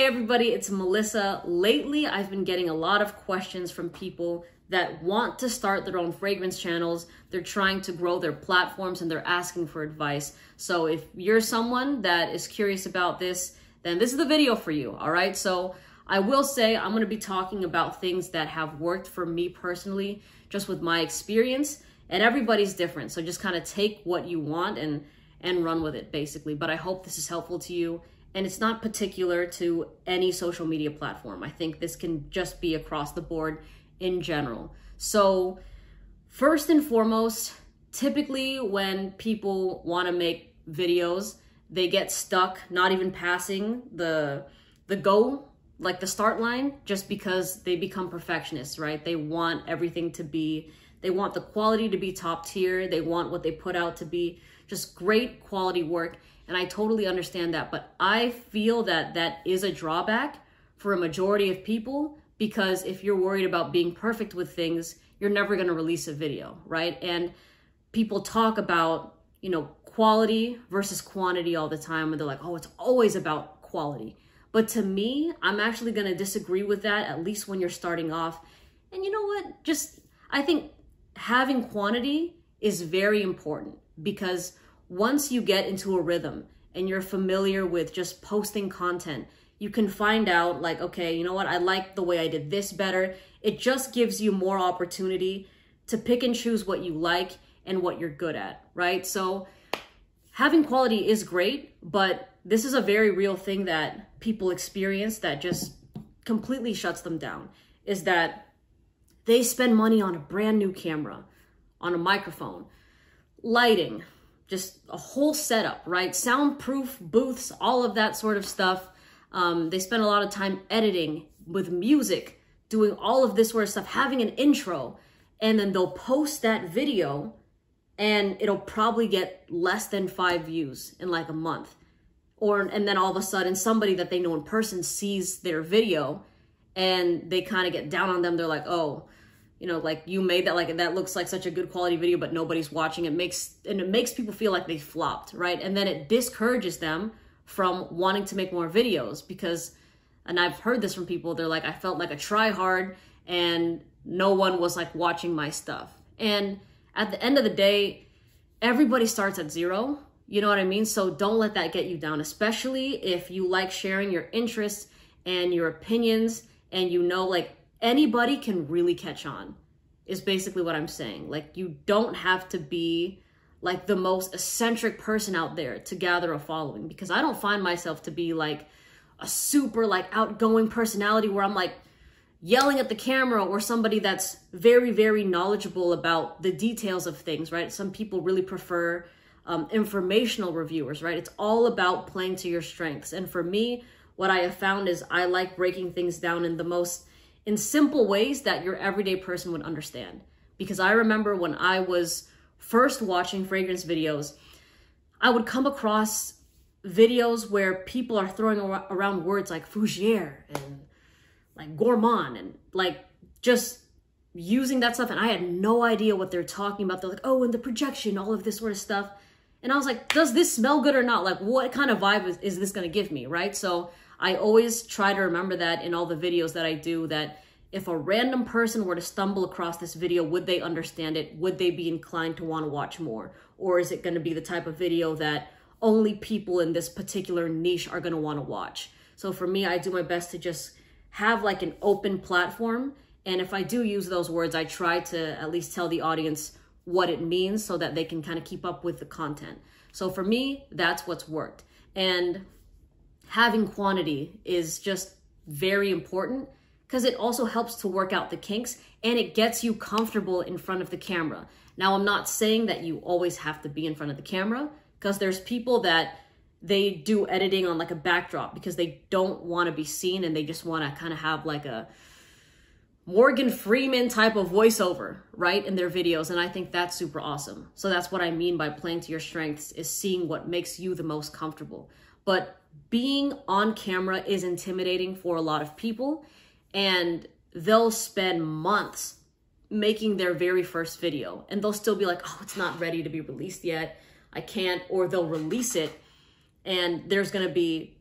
everybody, it's Melissa. Lately, I've been getting a lot of questions from people that want to start their own fragrance channels. They're trying to grow their platforms and they're asking for advice. So if you're someone that is curious about this, then this is the video for you, all right? So I will say I'm gonna be talking about things that have worked for me personally, just with my experience, and everybody's different. So just kind of take what you want and run with it, basically. But I hope this is helpful to you. And it's not particular to any social media platform. I think this can just be across the board in general. So first and foremost, typically when people want to make videos, they get stuck not even passing the goal, like the start line, just because they become perfectionists, right? They want everything to be, they want the quality to be top tier. They want what they put out to be just great quality work. And I totally understand that, but I feel that that is a drawback for a majority of people, because if you're worried about being perfect with things, you're never going to release a video, right? And people talk about, you know, quality versus quantity all the time, and they're like, oh, it's always about quality. But to me, I'm actually going to disagree with that, at least when you're starting off. And you know what? Just, I think having quantity is very important, because once you get into a rhythm and you're familiar with just posting content, you can find out like, okay, you know what? I like the way I did this better. It just gives you more opportunity to pick and choose what you like and what you're good at, right? So having quality is great, but this is a very real thing that people experience that just completely shuts them down, is that they spend money on a brand new camera, on a microphone, lighting, just a whole setup, right? Soundproof booths, all of that sort of stuff. They spend a lot of time editing with music, doing all of this sort of stuff, having an intro, and then they'll post that video and it'll probably get less than 5 views in like a month. And then all of a sudden somebody that they know in person sees their video and they kind of get down on them. They're like, oh, you know, like you made that, like that looks like such a good quality video, but nobody's watching. It makes people feel like they flopped, right? And then it discourages them from wanting to make more videos, because, and I've heard this from people, they're like, I felt like a try hard and no one was like watching my stuff. And at the end of the day, everybody starts at zero. You know what I mean? So don't let that get you down, especially if you like sharing your interests and your opinions, and you know, like, anybody can really catch on, is basically what I'm saying. Like, you don't have to be like the most eccentric person out there to gather a following, because I don't find myself to be like a super like outgoing personality where I'm like yelling at the camera, or somebody that's very, very knowledgeable about the details of things, right? Some people really prefer informational reviewers, right? It's all about playing to your strengths. And for me, what I have found is I like breaking things down in simple ways that your everyday person would understand. Because I remember when I was first watching fragrance videos, I would come across videos where people are throwing around words like fougere and like gourmand and like just using that stuff. And I had no idea what they're talking about. They're like, oh, and the projection, all of this sort of stuff. And I was like, does this smell good or not? Like, what kind of vibe is this going to give me, right? So I always try to remember that in all the videos that I do, that if a random person were to stumble across this video, would they understand it? Would they be inclined to want to watch more? Or is it going to be the type of video that only people in this particular niche are going to want to watch? So for me, I do my best to just have like an open platform. And if I do use those words, I try to at least tell the audience what it means so that they can kind of keep up with the content. So for me, that's what's worked. And having quantity is just very important, because it also helps to work out the kinks and it gets you comfortable in front of the camera. Now, I'm not saying that you always have to be in front of the camera, because there's people that they do editing on like a backdrop because they don't want to be seen and they just want to kind of have like a Morgan Freeman type of voiceover, right, in their videos. And I think that's super awesome. So that's what I mean by playing to your strengths, is seeing what makes you the most comfortable. But being on camera is intimidating for a lot of people, and they'll spend months making their very first video and they'll still be like, oh, it's not ready to be released yet, I can't. Or they'll release it and there's going to be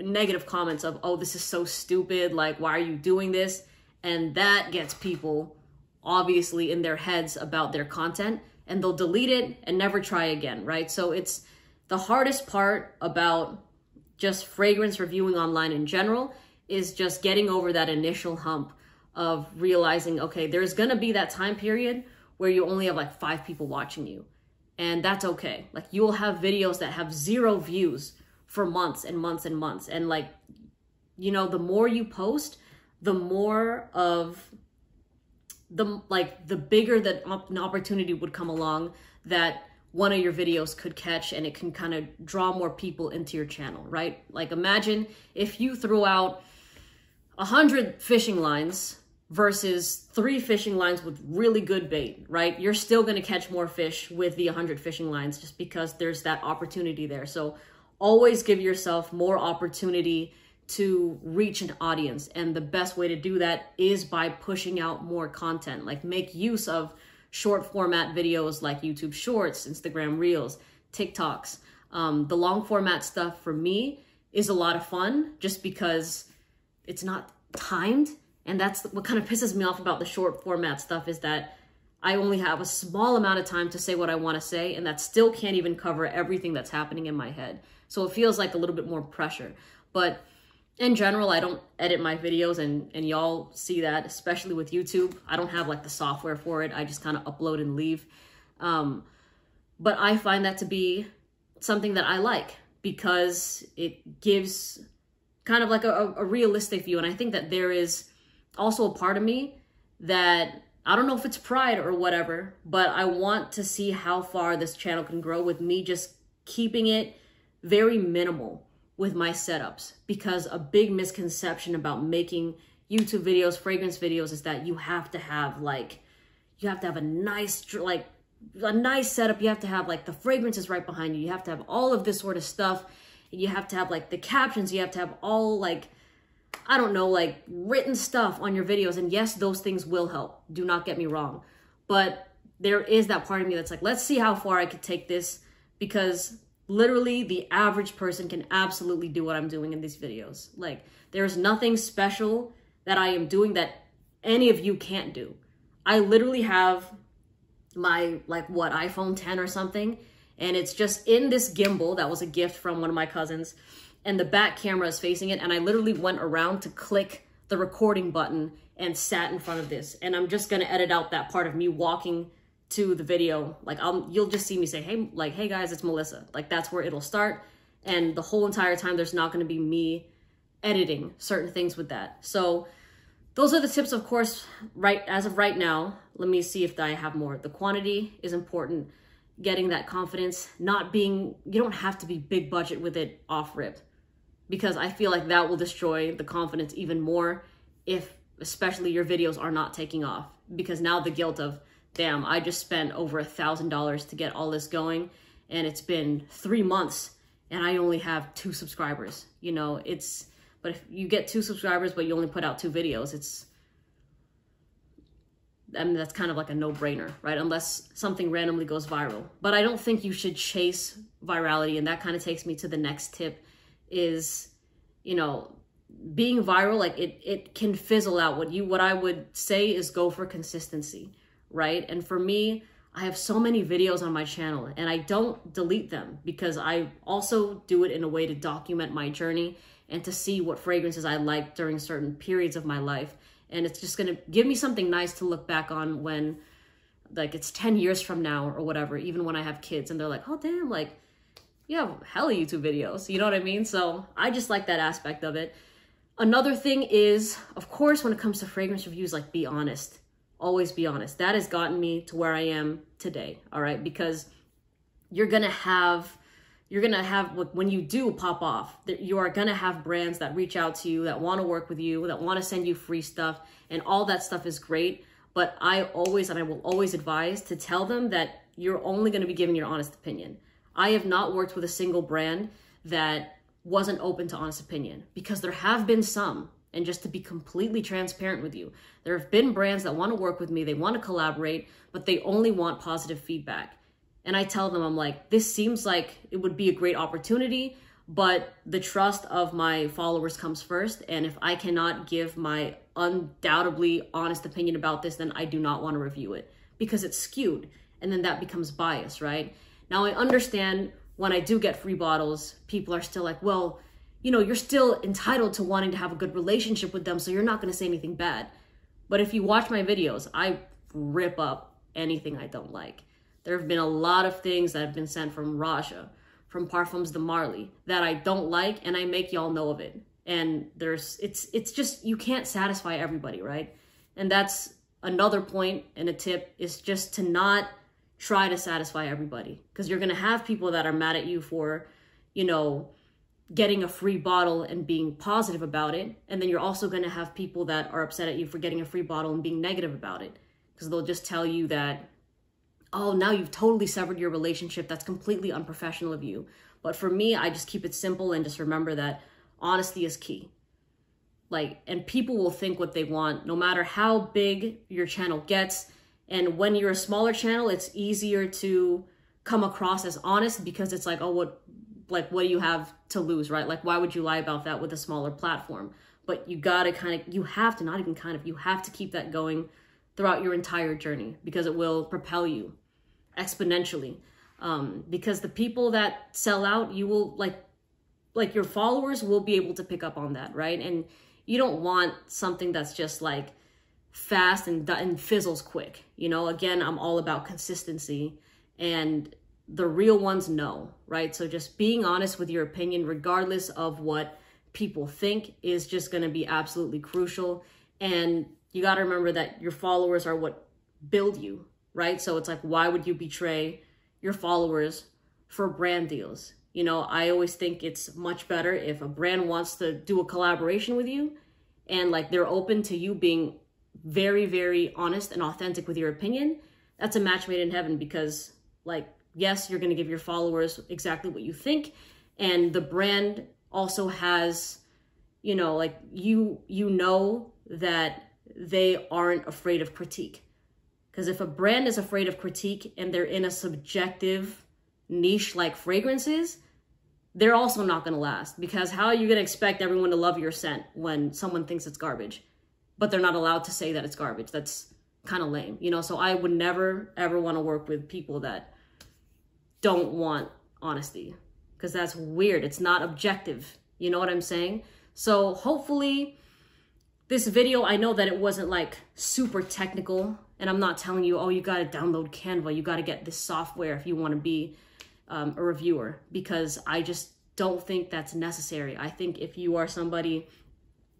negative comments of, oh, this is so stupid. Like, why are you doing this? And that gets people obviously in their heads about their content, and they'll delete it and never try again, right? So it's the hardest part about just fragrance reviewing online in general is just getting over that initial hump of realizing, okay, there's gonna be that time period where you only have like 5 people watching you. And that's okay. Like, you'll have videos that have 0 views for months and months and months. And like, you know, the more you post, the more of the bigger that an opportunity would come along that one of your videos could catch, and it can kind of draw more people into your channel, right? Like, imagine if you threw out 100 fishing lines versus 3 fishing lines with really good bait, right? You're still going to catch more fish with the 100 fishing lines just because there's that opportunity there. So always give yourself more opportunity to reach an audience. And the best way to do that is by pushing out more content. Like, make use of short format videos like YouTube Shorts, Instagram Reels, TikToks. The long format stuff for me is a lot of fun just because it's not timed. And that's what kind of pisses me off about the short format stuff, is that I only have a small amount of time to say what I want to say, and that still can't even cover everything that's happening in my head. So it feels like a little bit more pressure. But in general, I don't edit my videos, and y'all see that, especially with YouTube. I don't have like the software for it. I just kind of upload and leave. But I find that to be something that I like because it gives kind of like a realistic view. And I think that there is also a part of me that, I don't know if it's pride or whatever, but I want to see how far this channel can grow with me just keeping it very minimal with my setups. Because a big misconception about making YouTube videos, fragrance videos, is that you have to have a nice setup. You have to have like the fragrances right behind you. You have to have all of this sort of stuff. You have to have like the captions. You have to have all like, I don't know, like written stuff on your videos. And yes, those things will help. Do not get me wrong. But there is that part of me that's like, let's see how far I could take this, because literally the average person can absolutely do what I'm doing in these videos. Like, there's nothing special that I am doing that any of you can't do. I literally have my iPhone 10 or something, and it's just in this gimbal that was a gift from one of my cousins, and the back camera is facing it, and I literally went around to click the recording button and sat in front of this. And I'm just gonna edit out that part of me walking to the video. Like, you'll just see me say, hey guys, it's Melissa. Like, that's where it'll start. And the whole entire time, there's not gonna be me editing certain things with that. So those are the tips, of course, as of right now. Let me see if I have more. The quantity is important. Getting that confidence, you don't have to be big budget with it off rip, because I feel like that will destroy the confidence even more if especially your videos are not taking off. Because now the guilt of, damn, I just spent over $1,000 to get all this going, and it's been 3 months and I only have 2 subscribers. You know, but if you get 2 subscribers but you only put out 2 videos, that's kind of like a no-brainer, right? Unless something randomly goes viral. But I don't think you should chase virality, and that kind of takes me to the next tip is, you know, being viral, like it can fizzle out. What I would say is go for consistency, right? And for me, I have so many videos on my channel, and I don't delete them because I also do it in a way to document my journey and to see what fragrances I like during certain periods of my life. And it's just gonna give me something nice to look back on when, like, it's 10 years from now or whatever, even when I have kids and they're like, oh damn, like, you have hella YouTube videos, you know what I mean? So I just like that aspect of it. Another thing is, of course, when it comes to fragrance reviews, like, be honest. Always be honest. That has gotten me to where I am today, all right? Because you're gonna have, when you do pop off, you are gonna have brands that reach out to you, that wanna work with you, that wanna send you free stuff, and all that stuff is great. But I will always advise to tell them that you're only gonna be giving your honest opinion. I have not worked with a single brand that wasn't open to honest opinion, because there have been some. And just to be completely transparent with you, there have been brands that want to work with me, they want to collaborate, but they only want positive feedback. And I tell them, I'm like, this seems like it would be a great opportunity, but the trust of my followers comes first. And if I cannot give my undoubtedly honest opinion about this, then I do not want to review it because it's skewed. And then that becomes bias, right? Now I understand when I do get free bottles, people are still like, well, you know, you're still entitled to wanting to have a good relationship with them, so you're not going to say anything bad. But if you watch my videos, I rip up anything I don't like. There have been a lot of things that have been sent from Raja, from Parfums de Marly, that I don't like, and I make y'all know of it. And it's just, you can't satisfy everybody, right? And that's another point and a tip, is just to not try to satisfy everybody, because you're going to have people that are mad at you for, you know, getting a free bottle and being positive about it. And then you're also going to have people that are upset at you for getting a free bottle and being negative about it, because they'll just tell you that, oh, now you've totally severed your relationship. That's completely unprofessional of you. But for me, I just keep it simple and just remember that honesty is key. Like, and people will think what they want, no matter how big your channel gets. And when you're a smaller channel, it's easier to come across as honest, because it's like, oh, what do you have to lose, right? Like, why would you lie about that with a smaller platform? But you gotta you have to keep that going throughout your entire journey, because it will propel you exponentially. Because the people that sell out, you will like your followers will be able to pick up on that, right? And you don't want something that's just like fast and fizzles quick. You know, again, I'm all about consistency, and the real ones know, right? So just being honest with your opinion, regardless of what people think, is just going to be absolutely crucial. And you got to remember that your followers are what build you, right? So it's like, why would you betray your followers for brand deals? You know, I always think it's much better if a brand wants to do a collaboration with you and like they're open to you being very, very honest and authentic with your opinion. That's a match made in heaven, because like, yes, you're going to give your followers exactly what you think. And the brand also has, you know, like you know that they aren't afraid of critique. Because if a brand is afraid of critique and they're in a subjective niche like fragrances, they're also not going to last. Because how are you going to expect everyone to love your scent when someone thinks it's garbage, but they're not allowed to say that it's garbage? That's kind of lame, you know? So I would never, ever want to work with people that don't want honesty, because that's weird. It's not objective. You know what I'm saying? So hopefully this video, I know that it wasn't like super technical, and I'm not telling you, oh, you got to download Canva, you got to get this software if you want to be a reviewer, because I just don't think that's necessary. I think if you are somebody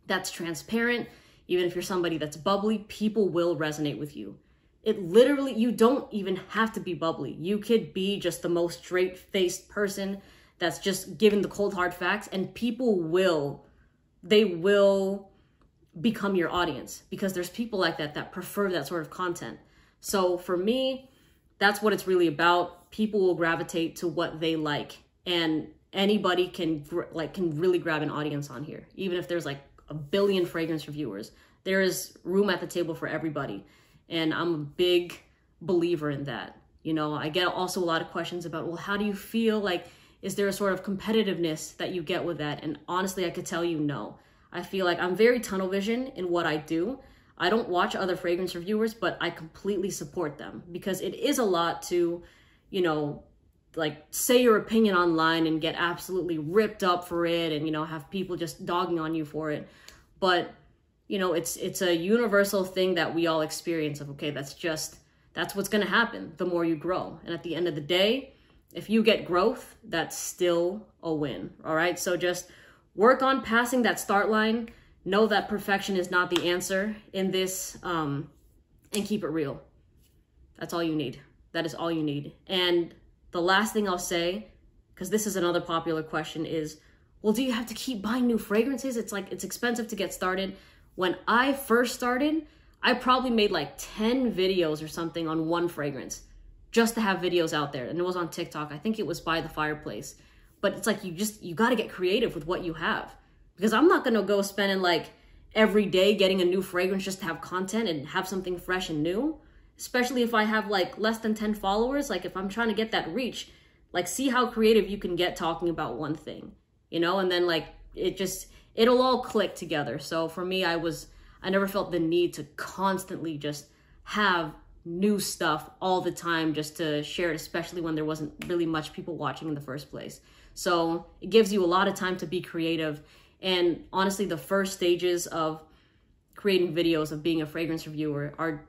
that's transparent, even if you're somebody that's bubbly, people will resonate with you. It literally, you don't even have to be bubbly. You could be just the most straight-faced person that's just given the cold hard facts, and people will, they will become your audience, because there's people like that that prefer that sort of content. So for me, that's what it's really about. People will gravitate to what they like, and anybody can really grab an audience on here. Even if there's like a billion fragrance reviewers, there is room at the table for everybody. And I'm a big believer in that. You know, I get also a lot of questions about, well, how do you feel? Like, is there a sort of competitiveness that you get with that? And honestly, I could tell you no. I feel like I'm very tunnel vision in what I do. I don't watch other fragrance reviewers, but I completely support them, because it is a lot to, you know, like say your opinion online and get absolutely ripped up for it, and, you know, have people just dogging on you for it. But you know, it's a universal thing that we all experience of, okay, that's what's going to happen the more you grow. And at the end of the day, if you get growth, that's still a win. All right. So just work on passing that start line. Know that perfection is not the answer in this, and keep it real. That's all you need. That is all you need. And the last thing I'll say, because this is another popular question, is, well, do you have to keep buying new fragrances? It's like, it's expensive to get started. When I first started, I probably made like 10 videos or something on one fragrance just to have videos out there. And it was on TikTok. I think it was By the Fireplace. But it's like, you got to get creative with what you have. Because I'm not going to go spending like every day getting a new fragrance just to have content and have something fresh and new. Especially if I have like less than 10 followers. Like if I'm trying to get that reach, like see how creative you can get talking about one thing. you know, and then like it'll all click together. So for me, I never felt the need to constantly just have new stuff all the time just to share it, especially when there wasn't really much people watching in the first place. So it gives you a lot of time to be creative. And honestly, the first stages of creating videos, of being a fragrance reviewer, are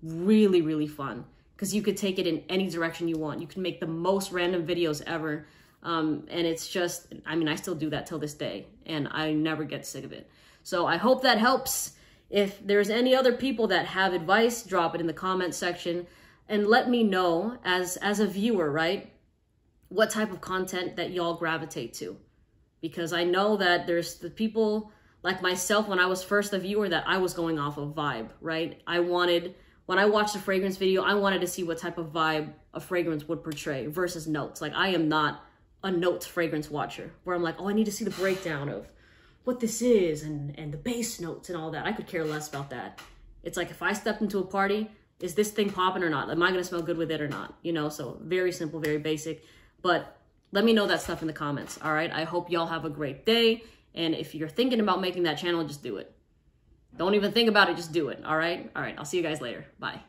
really, really fun because you could take it in any direction you want. You can make the most random videos ever. And it's just, I mean, I still do that till this day and I never get sick of it. So I hope that helps. If there's any other people that have advice, drop it in the comment section and let me know as a viewer, right? What type of content that y'all gravitate to. Because I know that there's the people like myself, when I was first a viewer, that I was going off of vibe, right? When I watched a fragrance video, I wanted to see what type of vibe a fragrance would portray versus notes. Like I am not a notes fragrance watcher where I'm like, oh, I need to see the breakdown of what this is and the base notes and all that. I could care less about that. It's like if I stepped into a party, is this thing popping or not? Am I gonna smell good with it or not? You know, so very simple, very basic. But let me know that stuff in the comments, all right? I hope y'all have a great day. And if you're thinking about making that channel, just do it. Don't even think about it, just do it, all right? All right, I'll see you guys later. Bye.